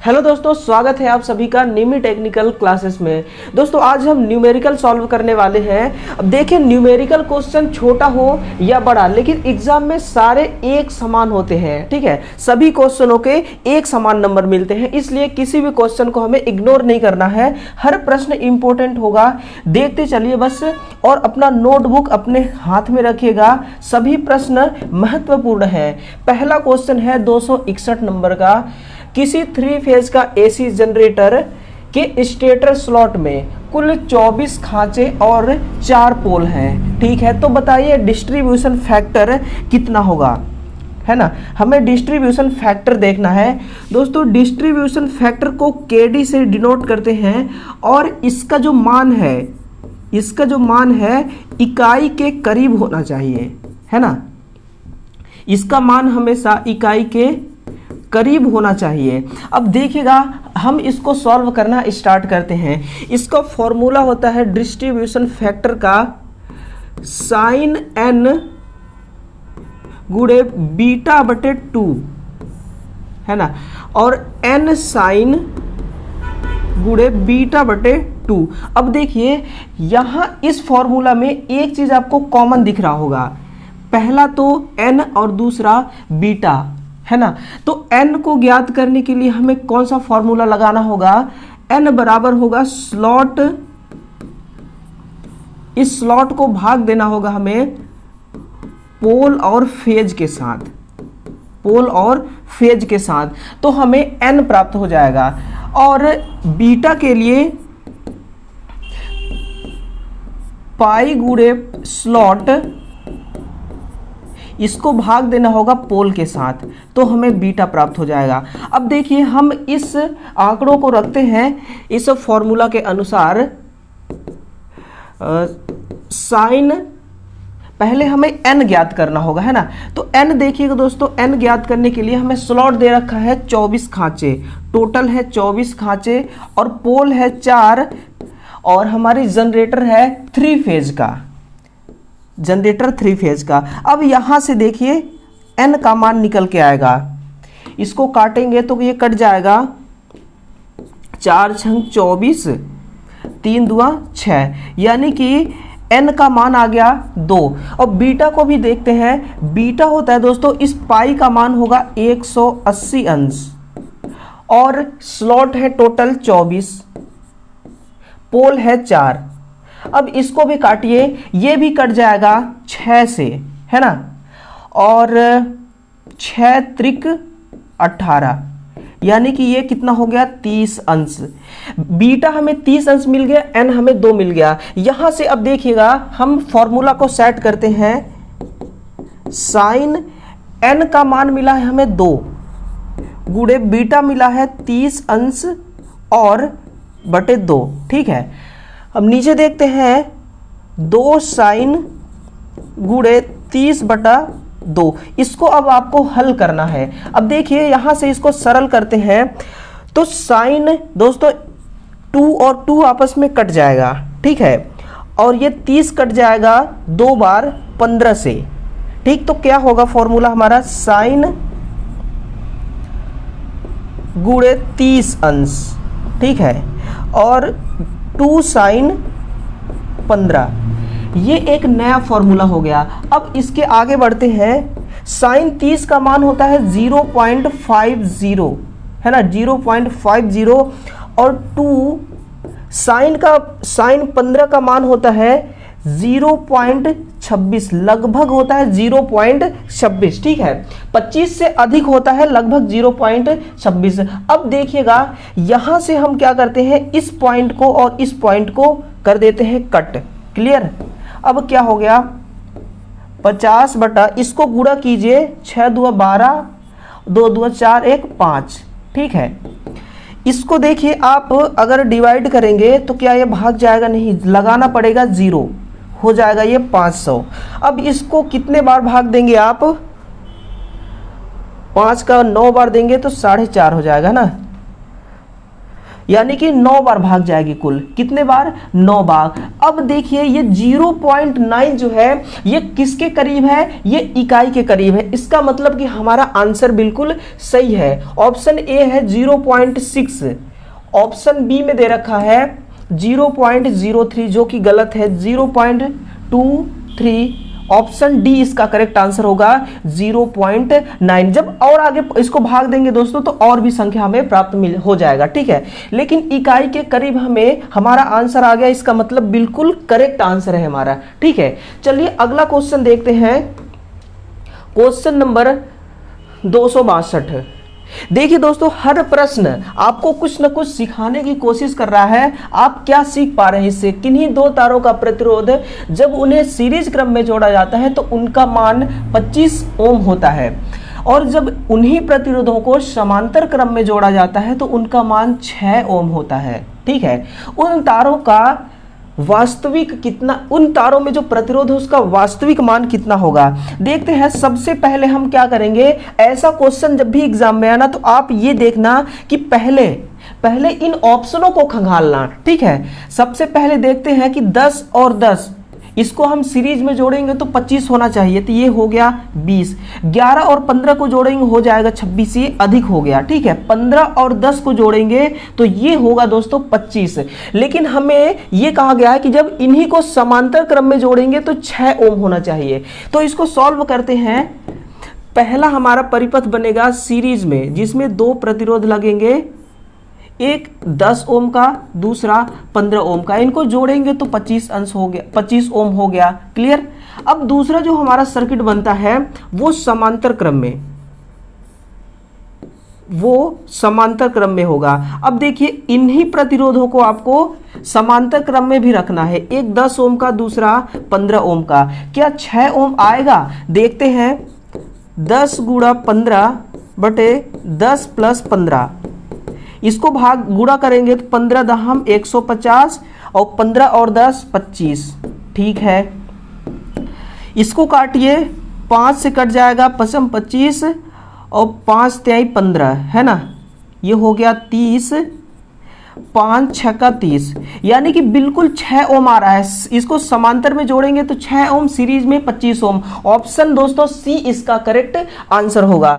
Hello दोस्तों, स्वागत है आप सभी का निमी टेक्निकल क्लासेस में। दोस्तों आज हम न्यूमेरिकल सॉल्व करने वाले हैं। अब देखिए, न्यूमेरिकल क्वेश्चन छोटा हो या बड़ा, लेकिन एग्जाम में सारे एक समान होते हैं। ठीक है, सभी क्वेश्चनों के एक समान नंबर मिलते हैं, इसलिए किसी भी क्वेश्चन को हमें इग्नोर नहीं करना है। हर प्रश्न इंपॉर्टेंट होगा, देखते चलिए बस। और अपना नोटबुक अपने हाथ में रखिएगा, सभी प्रश्न महत्वपूर्ण है। पहला क्वेश्चन है 261 नंबर का। किसी 3 फेज का एसी जनरेटर के स्टेटर स्लॉट में कुल 24 खांचे और 4 पोल हैं। ठीक है, तो बताइए डिस्ट्रीब्यूशन फैक्टर कितना होगा, है ना। हमें डिस्ट्रीब्यूशन फैक्टर देखना है। दोस्तों डिस्ट्रीब्यूशन फैक्टर को केडी से डिनोट करते हैं, और इसका जो मान है इकाई के करीब होना चाहिए, है ना। इसका मान हमेशा इकाई के करीब होना चाहिए। अब देखिएगा, हम इसको सॉल्व करना स्टार्ट करते हैं। इसका फॉर्मूला होता है डिस्ट्रीब्यूशन फैक्टर का साइन एन गुणे बीटा बटे 2, है ना, और एन साइन गुणे बीटा बटे 2। अब देखिए यहां इस फॉर्मूला में एक चीज आपको कॉमन दिख रहा होगा, पहला तो एन और दूसरा बीटा, है ना। तो n को ज्ञात करने के लिए हमें कौन सा फॉर्मूला लगाना होगा, n बराबर होगा स्लॉट, इस स्लॉट को भाग देना होगा हमें पोल और फेज के साथ, तो हमें n प्राप्त हो जाएगा। और बीटा के लिए पाई गुणे स्लॉट, इसको भाग देना होगा पोल के साथ, तो हमें बीटा प्राप्त हो जाएगा। अब देखिए, हम इस आंकड़ों को रखते हैं इस फॉर्मूला के अनुसार। साइन, पहले हमें n ज्ञात करना होगा, है ना। तो n देखिएगा दोस्तों, n ज्ञात करने के लिए हमें स्लॉट दे रखा है 24 खांचे, टोटल है 24 खांचे, और पोल है 4, और हमारी जनरेटर है 3 फेज का, अब यहां से देखिए n का मान निकल के आएगा, इसको काटेंगे तो ये कट जाएगा, 4 छंग 24, 3 दुआ 6, यानी कि n का मान आ गया 2। और बीटा को भी देखते हैं। बीटा होता है दोस्तों, इस पाई का मान होगा 180 अंश, और स्लॉट है टोटल 24, पोल है 4। अब इसको भी काटिए, ये भी कट जाएगा 6 से, है ना, और 6 त्रिक 18, यानी कि ये कितना हो गया 30 अंश। बीटा हमें 30 अंश मिल गया, एन हमें 2 मिल गया। यहां से अब देखिएगा, हम फॉर्मूला को सेट करते हैं। साइन एन का मान मिला है हमें 2 गुणे बीटा मिला है 30 अंश और बटे 2। ठीक है, अब नीचे देखते हैं, 2 साइन गुणे 30 बटा 2, इसको अब आपको हल करना है। अब देखिए यहां से इसको सरल करते हैं, तो साइन दोस्तों 2 और 2 आपस में कट जाएगा, ठीक है, और ये 30 कट जाएगा 2 बार 15 से। ठीक, तो क्या होगा फॉर्मूला हमारा, साइन गुणे 30 अंश, ठीक है, और 2 साइन 15, ये एक नया फॉर्मूला हो गया। अब इसके आगे बढ़ते हैं। साइन 30 का मान होता है 0.50, है ना, 0.50, और 2 साइन 15 का मान होता है 0.26, लगभग होता है 0.26। ठीक है, 25 से अधिक होता है लगभग 0.26। अब देखिएगा, यहां से हम क्या करते हैं, इस पॉइंट को और इस पॉइंट को कर देते हैं कट। क्लियर। अब क्या हो गया, 50 बटा, इसको गुणा कीजिए, 6 दुआ 12, 2 दुआ 4, 1 5। ठीक है, इसको देखिए आप अगर डिवाइड करेंगे तो क्या ये भाग जाएगा, नहीं, लगाना पड़ेगा 0, हो जाएगा ये 500। अब इसको कितने बार भाग देंगे आप, 5 का 9 बार देंगे तो 4.5 हो जाएगा ना। यानी कि 9 बार भाग जाएगी। कुल कितने बार? 9 बार। अब देखिए ये 0.9 जो है ये किसके करीब है? ये इकाई के करीब है। इसका मतलब कि हमारा आंसर बिल्कुल सही है। ऑप्शन ए है 0.6, ऑप्शन बी में दे रखा है 0.03 जो कि गलत है, 0.23। ऑप्शन डी इसका करेक्ट आंसर होगा 0.9। जब और आगे इसको भाग देंगे दोस्तों तो और भी संख्या हमें प्राप्त हो जाएगा, ठीक है। लेकिन इकाई के करीब हमें हमारा आंसर आ गया, इसका मतलब बिल्कुल करेक्ट आंसर है हमारा, ठीक है। चलिए अगला क्वेश्चन देखते हैं, क्वेश्चन नंबर 262। देखिए दोस्तों हर प्रश्न आपको कुछ न कुछ सिखाने की कोशिश कर रहा है। आप क्या सीख पा रहे हैं इससे? किन्हीं दो तारों का प्रतिरोध जब उन्हें सीरीज क्रम में जोड़ा जाता है तो उनका मान 25 ओम होता है, और जब उन्हीं प्रतिरोधों को समांतर क्रम में जोड़ा जाता है तो उनका मान 6 ओम होता है, ठीक है। उन तारों का वास्तविक कितना, उन तारों में जो प्रतिरोध है उसका वास्तविक मान कितना होगा? देखते हैं। सबसे पहले हम क्या करेंगे, ऐसा क्वेश्चन जब भी एग्जाम में आना तो आप ये देखना कि पहले इन ऑप्शनों को खंगालना, ठीक है। सबसे पहले देखते हैं कि 10 और 10 इसको हम सीरीज में जोड़ेंगे तो 25 होना चाहिए, तो ये हो गया 20। 11 और 15 को जोड़ेंगे हो जाएगा 26, ये अधिक हो गया, ठीक है। 15 और 10 को जोड़ेंगे तो ये होगा दोस्तों 25। लेकिन हमें ये कहा गया है कि जब इन्हीं को समांतर क्रम में जोड़ेंगे तो 6 ओम होना चाहिए। तो इसको सॉल्व करते हैं। पहला हमारा परिपथ बनेगा सीरीज में, जिसमें 2 प्रतिरोध लगेंगे, एक 10 ओम का, दूसरा 15 ओम का। इनको जोड़ेंगे तो 25 अंश हो गया, 25 ओम हो गया। क्लियर। अब दूसरा जो हमारा सर्किट बनता है वो समांतर क्रम में होगा। अब देखिए इन्हीं प्रतिरोधों को आपको समांतर क्रम में भी रखना है, एक 10 ओम का, दूसरा 15 ओम का। क्या 6 ओम आएगा? देखते हैं। 10 गुणा 15 बटे 10 प्लस 15, इसको गुणा करेंगे तो 15 दहम 150 और 15 और 10 25, ठीक है। इसको काटिए, 5 से कट जाएगा 5 25 और 5 तिहाई 15, है ना। ये हो गया 30, 5 6 30, यानी कि बिल्कुल 6 ओम आ रहा है। इसको समांतर में जोड़ेंगे तो 6 ओम, सीरीज में 25 ओम। ऑप्शन दोस्तों सी इसका करेक्ट आंसर होगा।